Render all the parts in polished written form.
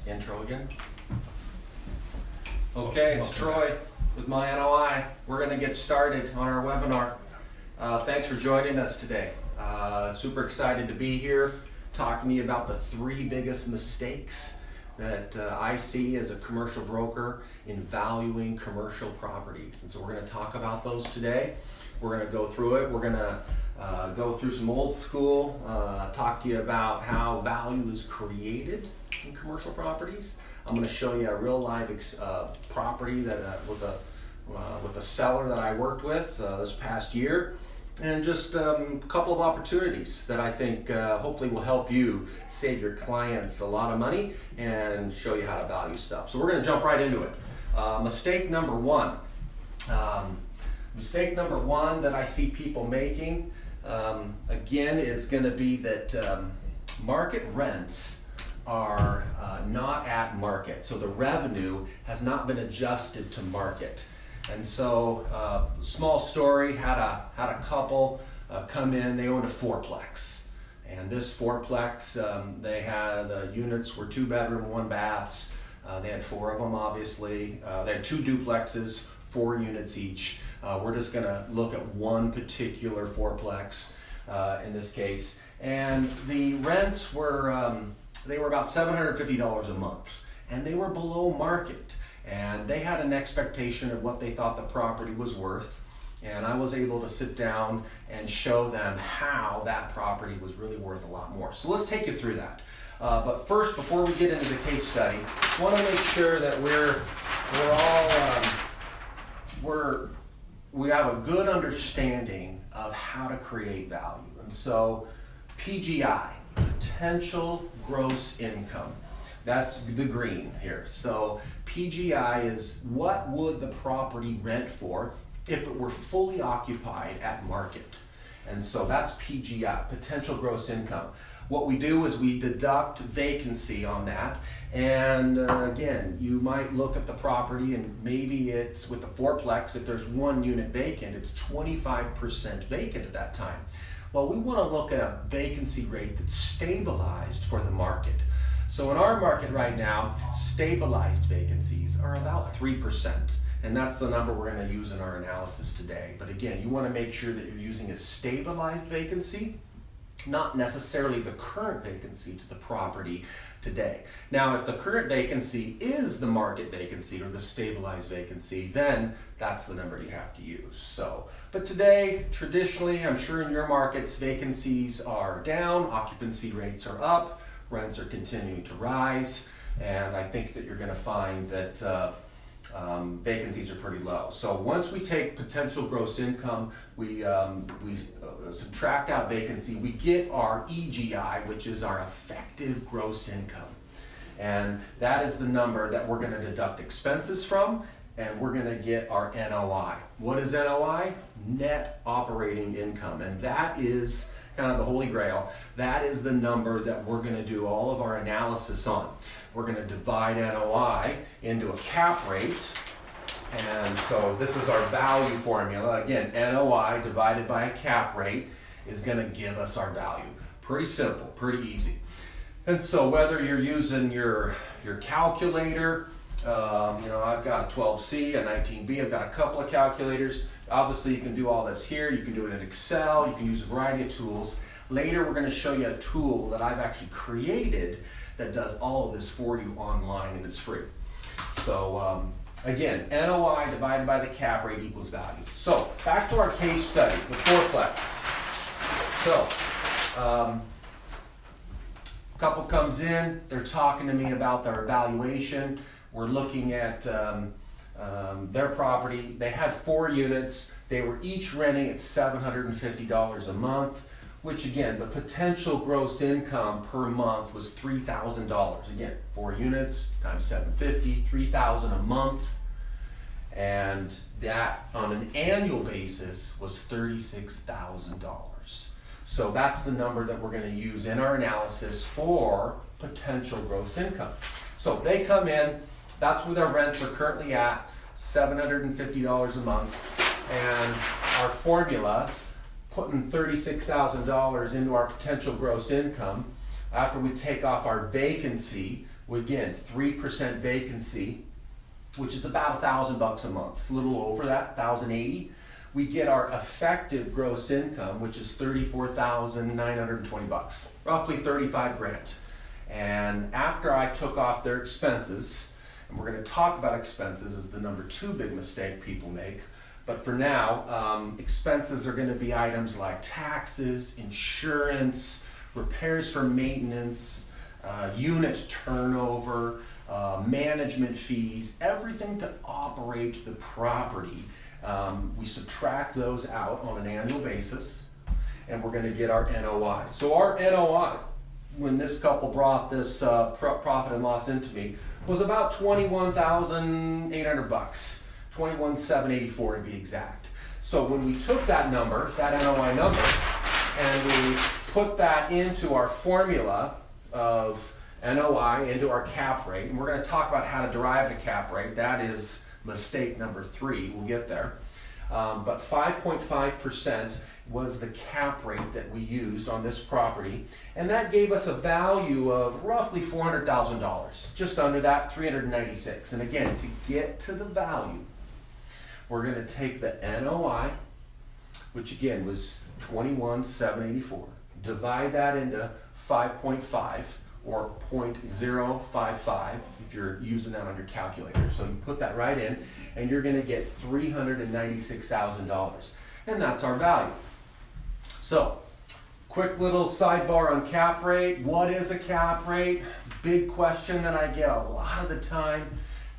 Intro again. Okay, it's Troy with My NOI. We're going to get started on our webinar. Thanks for joining us today. Super excited to be here talking to you about the 3 biggest mistakes that I see as a commercial broker in valuing commercial properties. And so we're going to talk about those today. We're going to go through it. We're going to go through some old school, talk to you about how value is created in commercial properties. I'm going to show you a real live property that with a seller that I worked with this past year, and just a couple of opportunities that I think hopefully will help you save your clients a lot of money and show you how to value stuff. So we're going to jump right into it. Mistake number one. Mistake number one that I see people making, again, is going to be that market rents are not at market. So the revenue has not been adjusted to market. And so, small story, had a couple come in. They owned a fourplex. And this fourplex, they had, the units were 2-bedroom, 1-baths. They had 4 of them, obviously. They had 2 duplexes, 4 units each. We're just going to look at one particular fourplex in this case. And the rents were, they were about $750 a month. And they were below market. And they had an expectation of what they thought the property was worth. And I was able to sit down and show them how that property was really worth a lot more. So let's take you through that. But first, before we get into the case study, I want to make sure that we have a good understanding of how to create value. And so PGI, potential gross income. That's the green here. So PGI is what would the property rent for if it were fully occupied at market. And so that's PGI, potential gross income. What we do is we deduct vacancy on that. And again, you might look at the property and maybe it's with the fourplex, if there's 1 unit vacant, it's 25% vacant at that time. Well, we want to look at a vacancy rate that's stabilized for the market. So in our market right now, stabilized vacancies are about 3%. And that's the number we're going to use in our analysis today. But again, you want to make sure that you're using a stabilized vacancy, not necessarily the current vacancy to the property today. Now, if the current vacancy is the market vacancy or the stabilized vacancy, then that's the number you have to use. So, but today, traditionally, I'm sure in your markets, vacancies are down, occupancy rates are up, rents are continuing to rise, and I think that you're going to find that vacancies are pretty low. So once we take potential gross income, we subtract out vacancy, we get our EGI, which is our effective gross income. And that is the number that we're going to deduct expenses from, and we're going to get our NOI. What is NOI? Net operating income. And that is kind of the holy grail. That is the number that we're going to do all of our analysis on. We're going to divide NOI into a cap rate. And so this is our value formula. Again, NOI divided by a cap rate is going to give us our value. Pretty simple, pretty easy. And so whether you're using your calculator, I've got a 12C, a 19B, I've got a couple of calculators. Obviously, you can do all this here. You can do it in Excel. You can use a variety of tools. Later, we're going to show you a tool that I've actually created that does all of this for you online, and it's free. So, again, NOI divided by the cap rate equals value. So, back to our case study, the fourplex. So, couple comes in. They're talking to me about their evaluation. We're looking at their property. They had 4 units. They were each renting at $750 a month, which again, the potential gross income per month was $3,000. Again, 4 units times $750, $3,000 a month. And that on an annual basis was $36,000. So that's the number that we're going to use in our analysis for potential gross income. So they come in. That's where their rents are currently at, $750 a month. And our formula, putting $36,000 into our potential gross income, after we take off our vacancy, Again, 3% vacancy, which is about $1,000 a month, a little over that, $1,080. We get our effective gross income, which is $34,920, roughly 35 grand. And after I took off their expenses, and we're going to talk about expenses as the number 2 big mistake people make, but for now, expenses are going to be items like taxes, insurance, repairs for maintenance, unit turnover, management fees, everything to operate the property. We subtract those out on an annual basis, and we're going to get our NOI. So our NOI, when this couple brought this profit and loss into me, was about $21,800, $21,784 to be exact. So when we took that number, that NOI number, and we put that into our formula of NOI into our cap rate, and we're going to talk about how to derive the cap rate. That is mistake number 3. We'll get there. But 5.5% was the cap rate that we used on this property, and that gave us a value of roughly $400,000, just under that, $396. And again, to get to the value, we're going to take the NOI, which again was $21,784, divide that into 5.5 or 0.055 if you're using that on your calculator. So you put that right in, and you're going to get $396,000, and that's our value. So, quick little sidebar on cap rate. What is a cap rate? Big question that I get a lot of the time.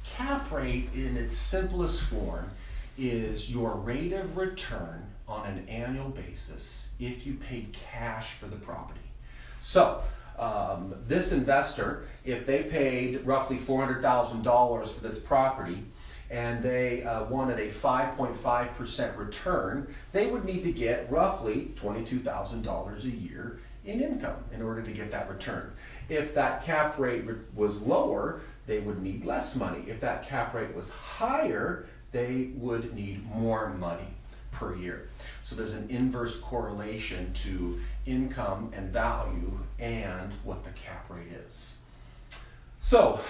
Cap rate in its simplest form is your rate of return on an annual basis if you paid cash for the property. So, this investor, if they paid roughly $400,000 for this property, and they wanted a 5.5% return, they would need to get roughly $22,000 a year in income in order to get that return. If that cap rate was lower, they would need less money. If that cap rate was higher, they would need more money per year. So there's an inverse correlation to income and value and what the cap rate is. So,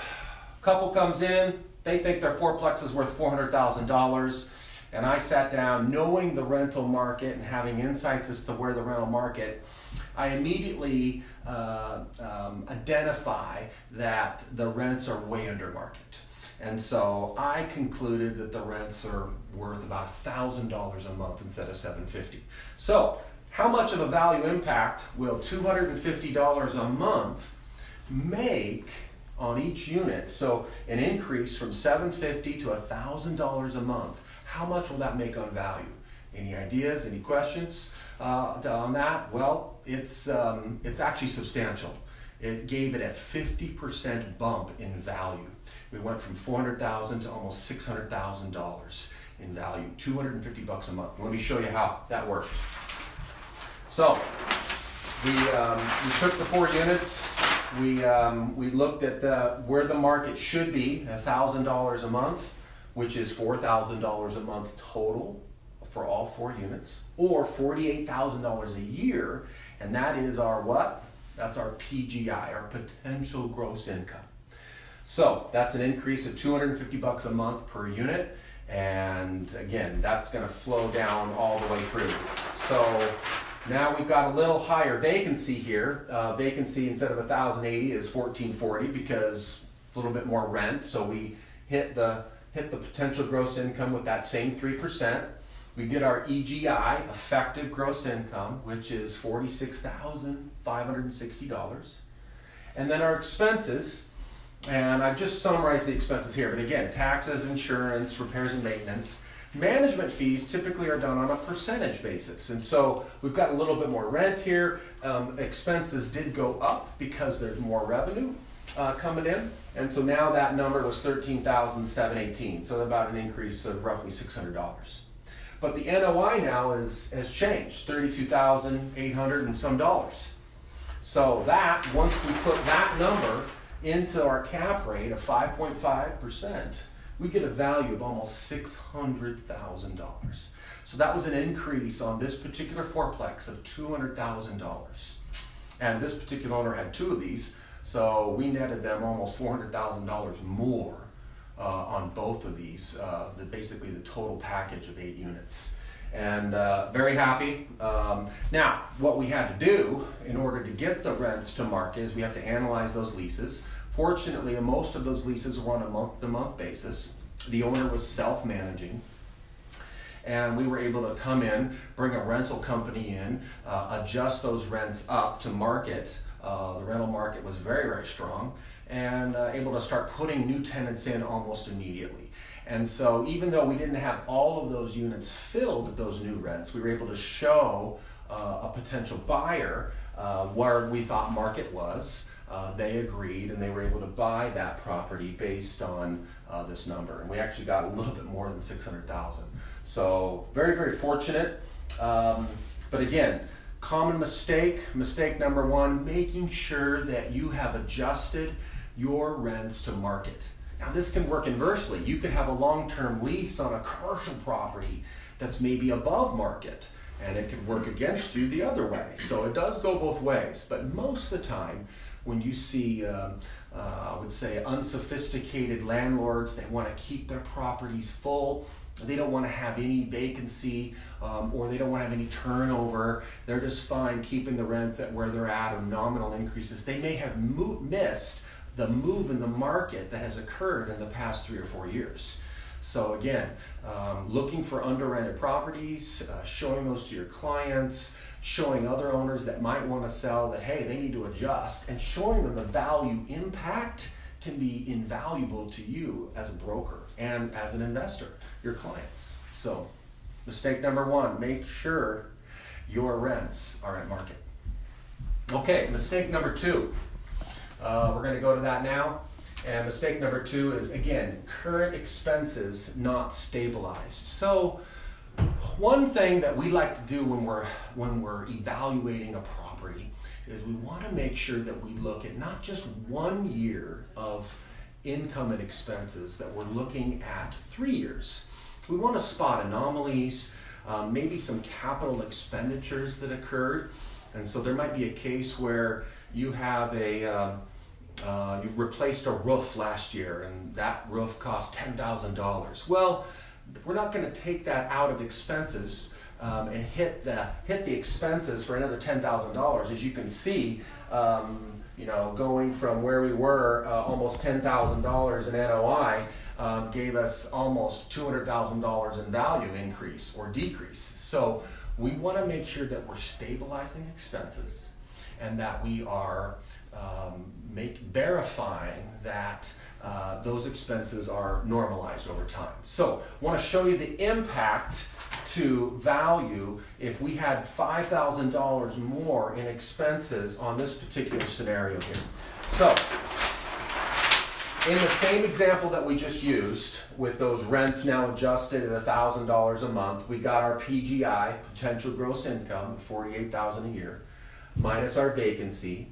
couple comes in, they think their fourplex is worth $400,000, and I sat down knowing the rental market and having insights as to where the rental market, I immediately identify that the rents are way under market. And so I concluded that the rents are worth about $1,000 a month instead of $750. So how much of a value impact will $250 a month make on each unit? So an increase from $750 to $1,000 a month. How much will that make on value? Any ideas, any questions on that? Well, it's actually substantial. It gave it a 50% bump in value. We went from $400,000 to almost $600,000 in value, $250 a month. Let me show you how that works. So we took the 4 units. We looked at where the market should be, $1,000 a month, which is $4,000 a month total for all 4 units, or $48,000 a year, and that is our what? That's our PGI, our potential gross income. So that's an increase of $250 a month per unit, and again, that's going to flow down all the way through. So now we've got a little higher vacancy here. Vacancy instead of 1,080 is 1,440 because a little bit more rent. So we hit the potential gross income with that same 3%. We get our EGI, effective gross income, which is $46,560. And then our expenses, and I've just summarized the expenses here, but again, taxes, insurance, repairs and maintenance. Management fees typically are done on a percentage basis. And so we've got a little bit more rent here. Expenses did go up because there's more revenue coming in. And so now that number was $13,718, so about an increase of roughly $600. But the NOI now has changed, $32,800 and some dollars. So that, once we put that number into our cap rate of 5.5%, we get a value of almost $600,000. So that was an increase on this particular fourplex of $200,000. And this particular owner had 2 of these. So we netted them almost $400,000 more on both of these, basically the total package of 8 units. And very happy. Now, what we had to do in order to get the rents to market is we have to analyze those leases. Fortunately, most of those leases were on a month-to-month basis. The owner was self-managing. And we were able to come in, bring a rental company in, adjust those rents up to market. The rental market was very, very strong, and able to start putting new tenants in almost immediately. And so even though we didn't have all of those units filled at those new rents, we were able to show a potential buyer where we thought market was. They agreed, and they were able to buy that property based on this number. And we actually got a little bit more than $600,000. So very, very fortunate. But again, common mistake number one, making sure that you have adjusted your rents to market. Now this can work inversely. You could have a long-term lease on a commercial property that's maybe above market, and it could work against you the other way. So it does go both ways, but most of the time when you see, I would say, unsophisticated landlords, they want to keep their properties full. They don't want to have any vacancy, or they don't want to have any turnover. They're just fine keeping the rents at where they're at or nominal increases. They may have missed the move in the market that has occurred in the past 3 or 4 years. So again, looking for under-rented properties, showing those to your clients, showing other owners that might want to sell that, hey, they need to adjust, and showing them the value impact can be invaluable to you as a broker and as an investor, your clients. So mistake number one, make sure your rents are at market. Okay, mistake number two. We're going to go to that now. And mistake number two is, again, current expenses not stabilized. So one thing that we like to do when we're evaluating a property is we want to make sure that we look at not just 1 year of income and expenses, that we're looking at 3 years. We want to spot anomalies, maybe some capital expenditures that occurred. And so there might be a case where you have you've replaced a roof last year and that roof cost $10,000. Well, we're not going to take that out of expenses and hit the expenses for another $10,000. As you can see, going from where we were, almost $10,000 in NOI gave us almost $200,000 in value increase or decrease. So we want to make sure that we're stabilizing expenses and that we are verifying that those expenses are normalized over time. So I want to show you the impact to value if we had $5,000 more in expenses on this particular scenario here. So in the same example that we just used, with those rents now adjusted at $1,000 a month, we got our PGI, potential gross income, of $48,000 a year, minus our vacancy.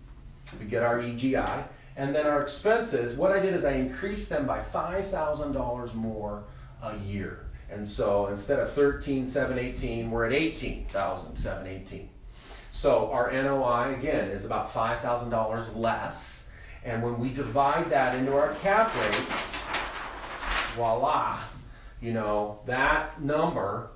We get our EGI, and then our expenses. What I did is I increased them by $5,000 more a year. And so instead of $13,718, we're at $18,718. So our NOI, again, is about $5,000 less. And when we divide that into our cap rate, voila, that number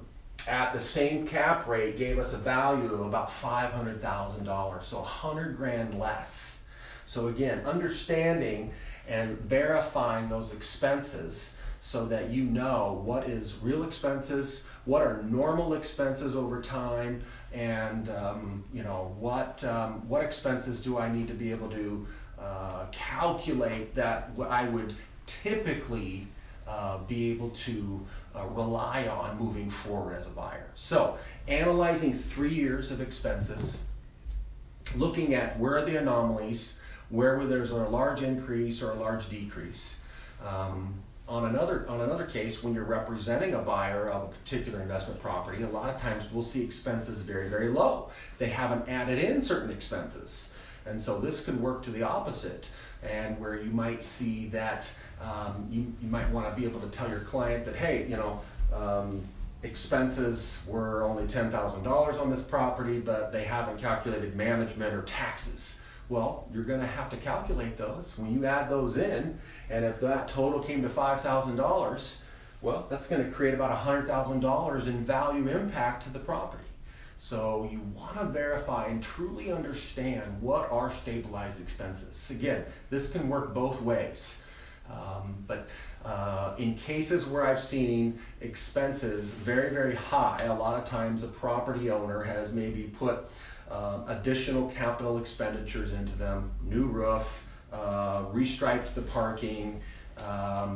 at the same cap rate gave us a value of about $500,000, so $100,000 less. So again, understanding and verifying those expenses so that you know what is real expenses, what are normal expenses over time, and what expenses do I need to be able to calculate that I would typically be able to rely on moving forward as a buyer. So analyzing 3 years of expenses, looking at where are the anomalies, where there's a large increase or a large decrease. On another case, when you're representing a buyer of a particular investment property, a lot of times we'll see expenses very, very low. They haven't added in certain expenses. And so this could work to the opposite, and where you might see that you might want to be able to tell your client that, hey, expenses were only $10,000 on this property, but they haven't calculated management or taxes. Well, you're going to have to calculate those. When you add those in, and if that total came to $5,000, well, that's going to create about $100,000 in value impact to the property. So you want to verify and truly understand what are stabilized expenses. Again, this can work both ways. But in cases where I've seen expenses very, very high, a lot of times a property owner has maybe put additional capital expenditures into them, new roof, restriped the parking,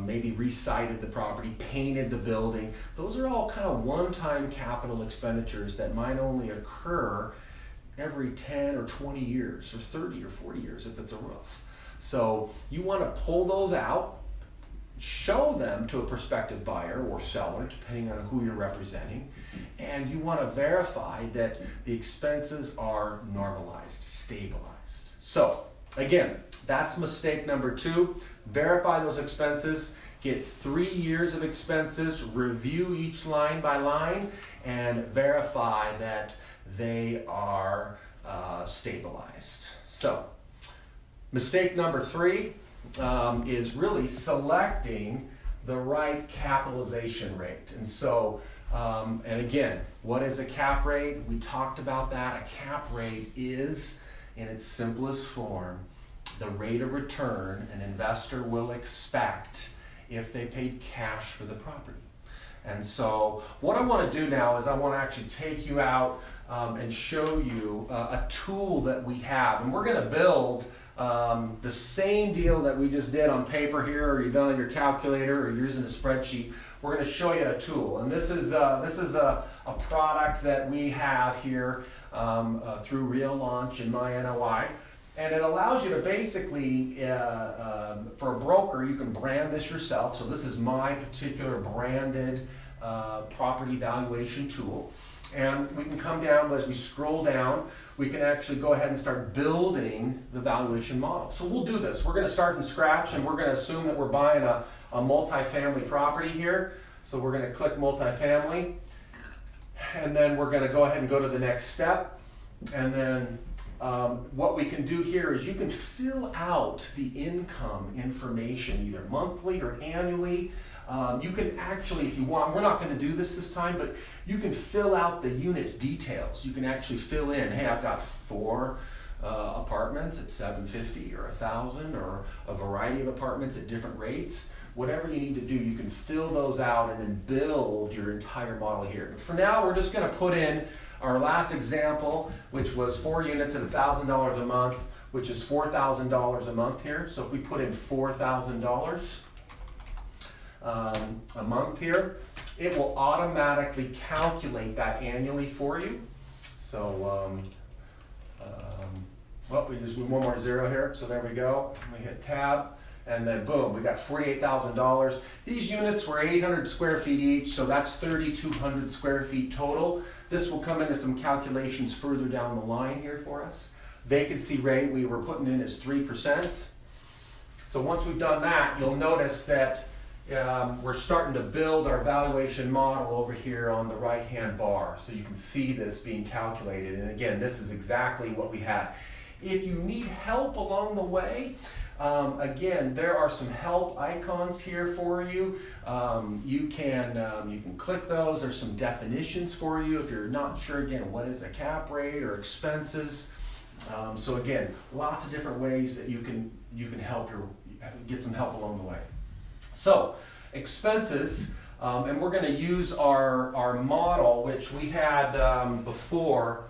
maybe re-sided the property, painted the building. Those are all kind of one-time capital expenditures that might only occur every 10 or 20 years or 30 or 40 years if it's a roof. So you want to pull those out, show them to a prospective buyer or seller, depending on who you're representing, and you want to verify that the expenses are normalized, stabilized. So again, that's mistake number 2. Verify those expenses, get 3 years of expenses, review each line by line, and verify that they are stabilized. So mistake number 3 is really selecting the right capitalization rate. And so, and again, what is a cap rate? We talked about that. A cap rate is, in its simplest form, the rate of return an investor will expect if they paid cash for the property. And so what I want to do now is I want to actually take you out and show you a tool that we have. And we're going to build the same deal that we just did on paper here, or you've done on your calculator, or you're using a spreadsheet. We're going to show you a tool, and this is a product that we have here through Real Launch in MyNOI, and it allows you to basically, for a broker, you can brand this yourself. So this is my particular branded property valuation tool, and we can come down, but as we scroll down, we can actually go ahead and start building the valuation model. So we'll do this. We're going to start from scratch, and we're going to assume that we're buying a multifamily property here. So we're going to click multifamily, and then we're going to go ahead and go to the next step. And then what we can do here is you can fill out the income information either monthly or annually. You can actually, if you want, we're not going to do this time, but you can fill out the unit's details. You can actually fill in, hey, I've got 4 apartments at $750 or $1,000, or a variety of apartments at different rates. Whatever you need to do, you can fill those out and then build your entire model here. But for now, we're just going to put in our last example, which was 4 units at $1,000 a month, which is $4,000 a month here. So if we put in $4,000 a month here, it will automatically calculate that annually for you. So, well, we just move one more 0 here. So there we go. We hit tab, and then boom, we got $48,000. These units were 800 square feet each, so that's 3,200 square feet total. This will come into some calculations further down the line here for us. Vacancy rate we were putting in is 3%. So once we've done that, you'll notice that we're starting to build our valuation model over here on the right-hand bar. So you can see this being calculated. And again, this is exactly what we had. If you need help along the way, again, there are some help icons here for you. You can click those. There's some definitions for you if you're not sure, again, what is a cap rate or expenses. So again, lots of different ways that you can help get some help along the way. So expenses, and we're going to use our model, which we had before.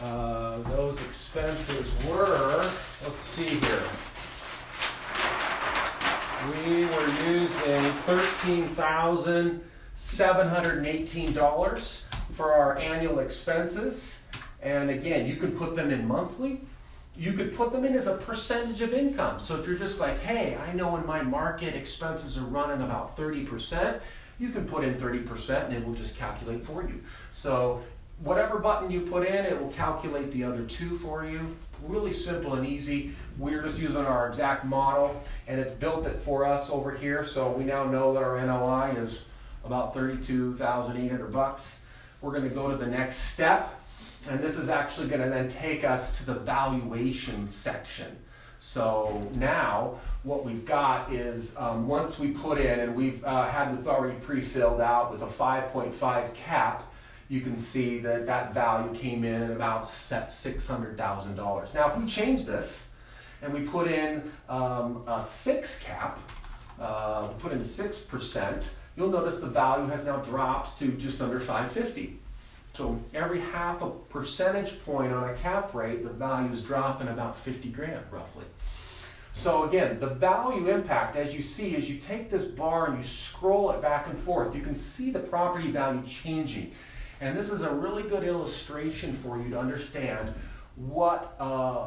Those expenses were, let's see here. We were using $13,718 for our annual expenses. And again, you can put them in monthly. You could put them in as a percentage of income. So if you're just like, hey, I know in my market expenses are running about 30%, you can put in 30% and it will just calculate for you. So whatever button you put in, it will calculate the other 2 for you. Really simple and easy. We're just using our exact model, and it's built it for us over here. So we now know that our NOI is about $32,800. We're going to go to the next step, And this is actually going to then take us to the valuation section. So now what we've got is once we put in, and we've had this already pre-filled out with a 5.5 cap, you can see that that value came in at about $600,000. Now if we change this and we put in a 6 cap, we put in 6%, you'll notice the value has now dropped to just under 550. So every half a percentage point on a cap rate, the value is dropping about 50 grand roughly. So again, the value impact, as you see, as you take this bar and you scroll it back and forth, you can see the property value changing. And this is a really good illustration for you to understand what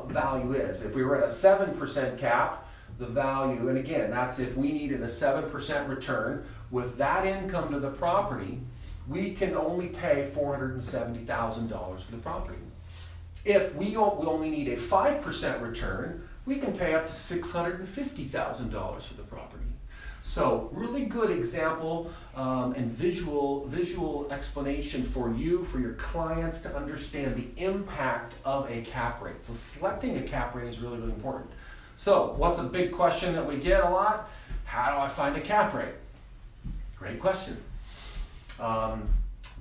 value is. If we were at a 7% cap, the value, and again, that's if we needed a 7% return, with that income to the property, we can only pay $470,000 for the property. If we only need a 5% return, we can pay up to $650,000 for the property. So really good example and visual explanation for you, for your clients to understand the impact of a cap rate. So selecting a cap rate is really, really important. So what's a big question that we get a lot? How do I find a cap rate? Great question.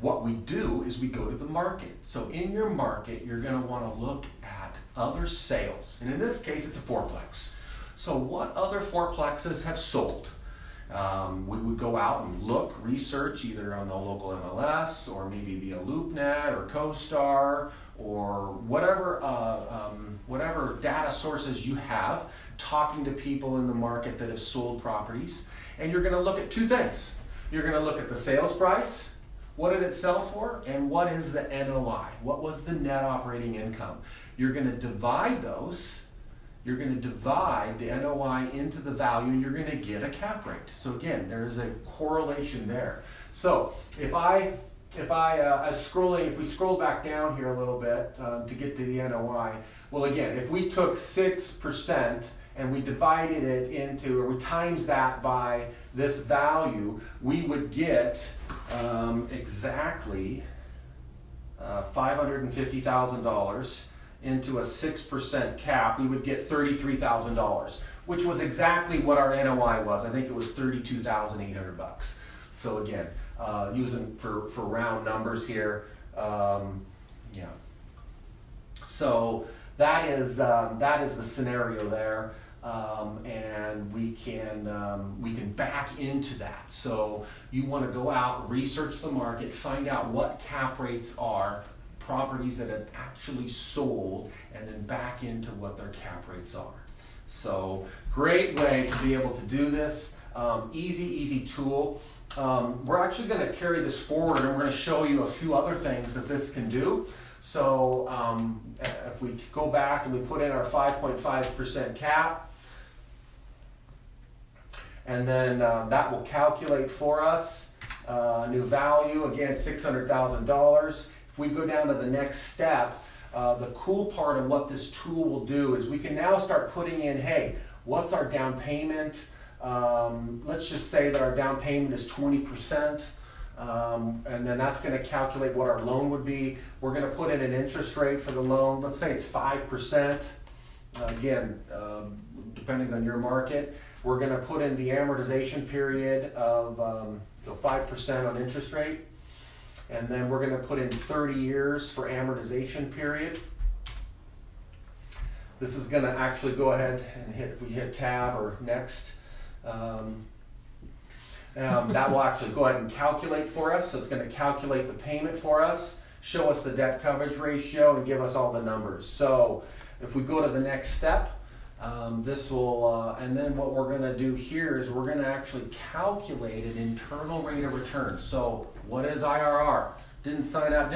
What we do is we go to the market. So in your market, you're going to want to look at other sales. And in this case, it's a fourplex. So what other fourplexes have sold? We would go out and look, research either on the local MLS or maybe via LoopNet or CoStar or whatever data sources you have, talking to people in the market that have sold properties. And you're going to look at two things. You're going to look at the sales price, what did it sell for, and what is the NOI, what was the net operating income. You're going to divide those. You're going to divide the NOI into the value, and you're going to get a cap rate. So again, there is a correlation there. So if we scroll back down here a little bit to get to the NOI, well again, if we took 6% and we divided it into, or we times that by this value, we would get exactly $550,000. Into a 6% cap, we would get $33,000, which was exactly what our NOI was. I think it was $32,800. So again, using for round numbers here, yeah. So that is the scenario there, and we can back into that. So you want to go out, research the market, find out what cap rates are. Properties that have actually sold, and then back into what their cap rates are. So great way to be able to do this. Easy tool. We're actually going to carry this forward, and we're going to show you a few other things that this can do. So if we go back and we put in our 5.5% cap, and then that will calculate for us a new value, again $600,000. If we go down to the next step, the cool part of what this tool will do is we can now start putting in, hey, what's our down payment? Let's just say that our down payment is 20%, and then that's going to calculate what our loan would be. We're going to put in an interest rate for the loan. Let's say it's 5%. Again, depending on your market, we're going to put in the amortization period of so 5% on interest rate. And then we're going to put in 30 years for amortization period. This is going to actually go ahead and if we hit tab or next, that will actually go ahead and calculate for us. So it's going to calculate the payment for us, show us the debt coverage ratio, and give us all the numbers. So if we go to the next step, this will, and then what we're going to do here is we're going to actually calculate an internal rate of return. So what is IRR? Didn't sign up,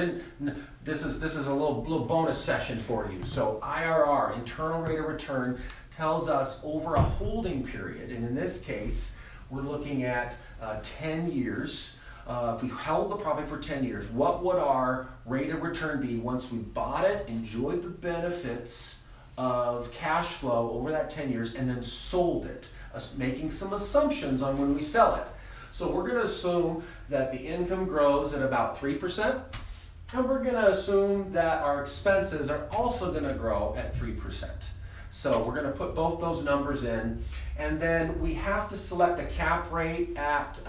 this is a little bonus session for you. So IRR, internal rate of return, tells us over a holding period, and in this case, we're looking at 10 years. If we held the property for 10 years, what would our rate of return be once we bought it, enjoyed the benefits of cash flow over that 10 years, and then sold it, making some assumptions on when we sell it. So we're going to assume that the income grows at about 3%, And we're going to assume that our expenses are also going to grow at 3%. So we're going to put both those numbers in, and then we have to select a cap rate at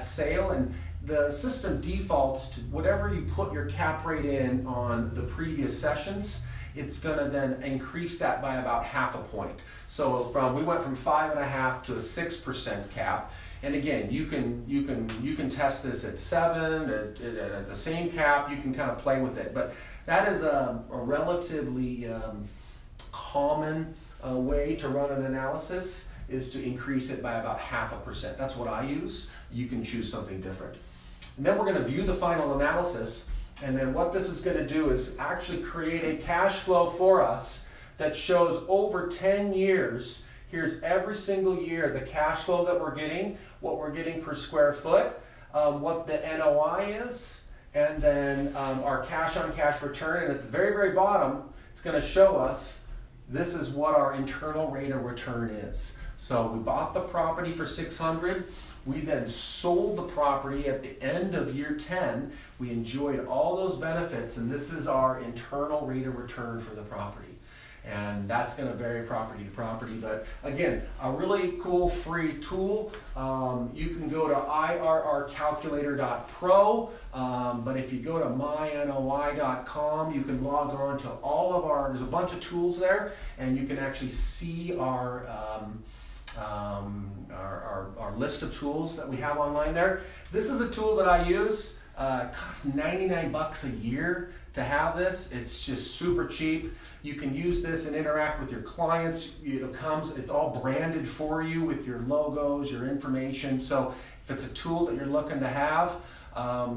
sale, and the system defaults to whatever you put your cap rate in on the previous sessions. It's going to then increase that by about half a point. So we went from 5.5 to a 6% cap. And again, you can test this at 7, at the same cap. You can kind of play with it, but that is a relatively common way to run an analysis, is to increase it by about 0.5%. That's what I use. You can choose something different. And then we're going to view the final analysis, and then what this is going to do is actually create a cash flow for us that shows over 10 years. Here's every single year the cash flow that we're getting, what we're getting per square foot, what the NOI is, and then our cash on cash return. And at the very, very bottom, it's going to show us this is what our internal rate of return is. So we bought the property for $600. We then sold the property at the end of year 10. We enjoyed all those benefits, and this is our internal rate of return for the property. And that's going to vary property to property, but again, a really cool free tool. You can go to irrcalculator.pro, but if you go to mynoi.com, you can log on to all of there's a bunch of tools there, and you can actually see our list of tools that we have online there. This is a tool that I use. It costs $99 a year to have this. It's just super cheap. You can use this and interact with your clients. It's all branded for you with your logos, your information. So if it's a tool that you're looking to have,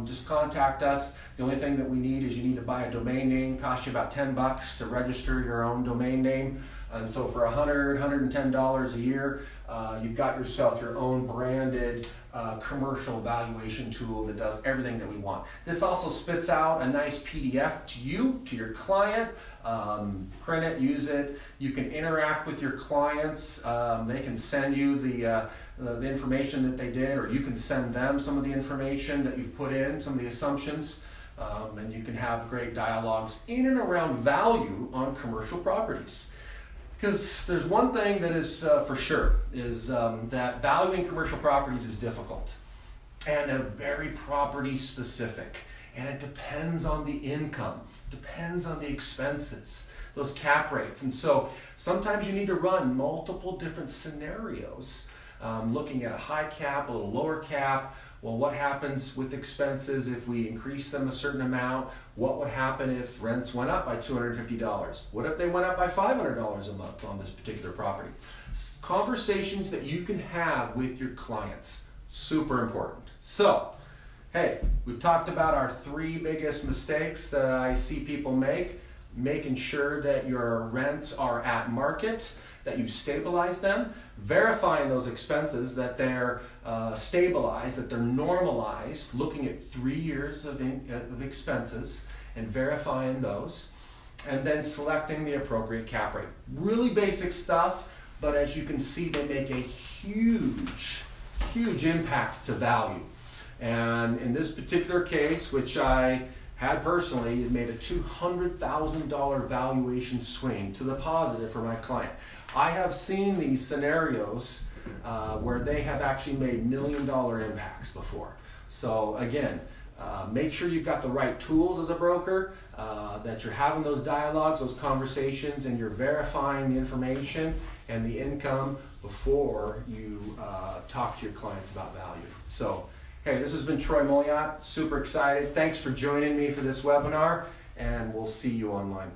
just contact us. The only thing that we need is you need to buy a domain name. Costs you about $10 to register your own domain name. And so for $110 a year, you've got yourself your own branded commercial valuation tool that does everything that we want. This also spits out a nice PDF to you, to your client. Print it, use it. You can interact with your clients. They can send you the information that they did, or you can send them some of the information that you've put in, some of the assumptions. And you can have great dialogues in and around value on commercial properties. Because there's one thing that is for sure, is that valuing commercial properties is difficult and very property specific. And it depends on the income, depends on the expenses, those cap rates. And so sometimes you need to run multiple different scenarios, looking at a high cap, a little lower cap. Well, what happens with expenses if we increase them a certain amount? What would happen if rents went up by $250? What if they went up by $500 a month on this particular property? Conversations that you can have with your clients, super important. So, hey, we've talked about our 3 biggest mistakes that I see people make. Making sure that your rents are at market, that you've stabilized them, verifying those expenses, that they're stabilized, that they're normalized, looking at 3 years of expenses and verifying those, and then selecting the appropriate cap rate. Really basic stuff, but as you can see, they make a huge, huge impact to value. And in this particular case, which I had personally, it made a $200,000 valuation swing to the positive for my client. I have seen these scenarios where they have actually made $1 million impacts before. So again, make sure you've got the right tools as a broker, that you're having those dialogues, those conversations, and you're verifying the information and the income before you talk to your clients about value. So, hey, this has been Troy Moliat, super excited. Thanks for joining me for this webinar, and we'll see you online.